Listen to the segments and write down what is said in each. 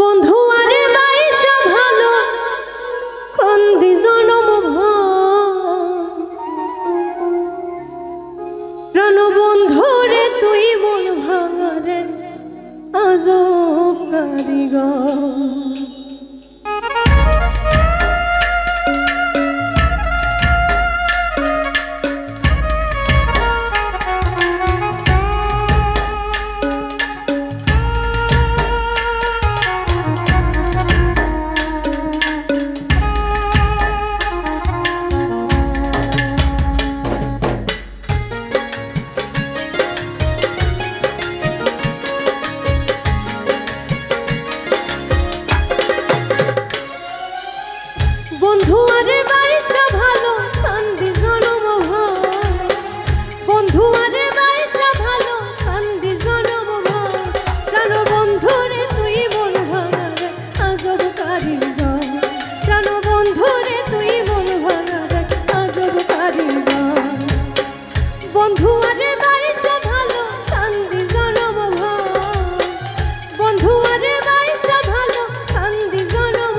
বন্ধু আরে বাইশা ভালো কন্দি জনম প্রাণ বন্ধু রে তুই মন ভাঙারে আজব কারিগর। বন্ধু আরে বাইশা ভালো কান্দি জনম বন্ধু আরে বাইশা ভালো কান্দি জনম প্রাণ বন্ধু রে তুই মন ভাঙারে আজব কারিগর। প্রাণ বন্ধু রে তুই মন ভাঙারে আজব কারিগর। বন্ধু আরে বাইশা ভালো কান্দি জনম বন্ধু আরে বাইশা ভালো কান্দি জনম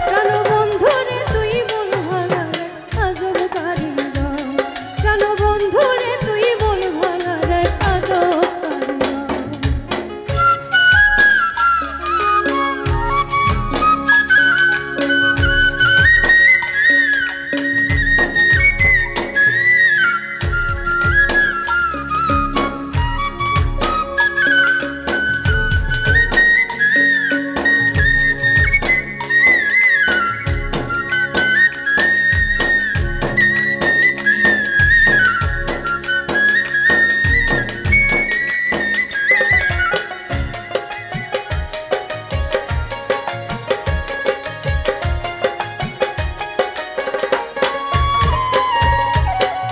প্রাণ বন্ধু রে তুই মন ভাঙারে আজব কারিগর। প্রাণ বন্ধু রে তুই মন ভাঙারে আজব কারিগর।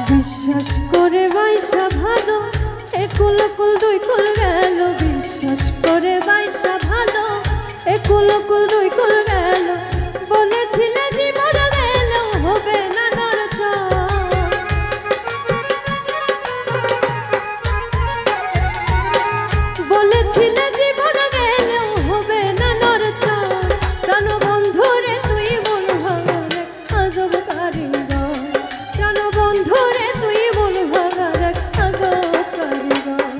বিশ্বাস করে বাইশা ভালো একুল কুল দুই কুল গেল। বিশ্বাস করে বাইশা ভালো একুল কুল দুই কুল গেল। বলেছিলে জীবন গেল হবে না নড়চড়। বলেছিলে জীবন গেল হবে না নড়চড়। প্রাণ বন্ধু রে তুই মন ভাঙারে আজব কারিগর। প্রাণ বন্ধু রে তুই মন ভাঙারে আজব কারিগর।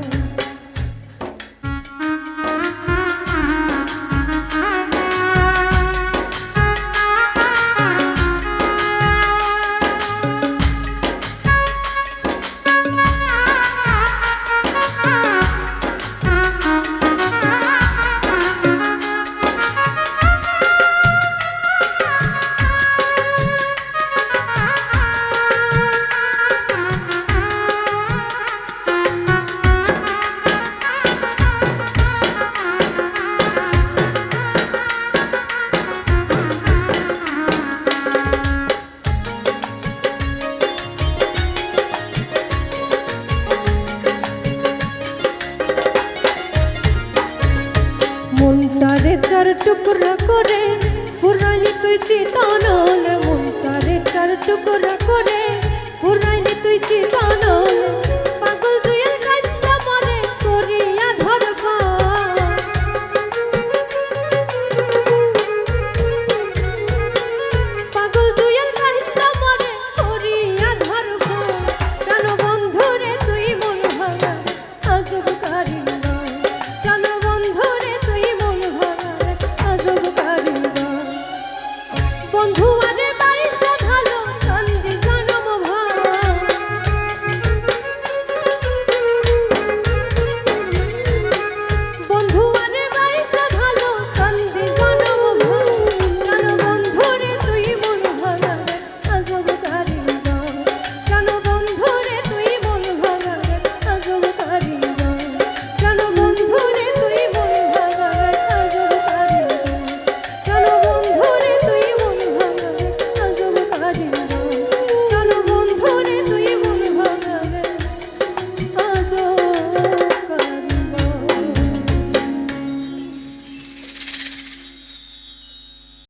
মনটারে চার টুকরা করে পুরাইলি তুই চিতানল। মনটারে চার টুকরা করে পুরাইলি তুই চিতানল।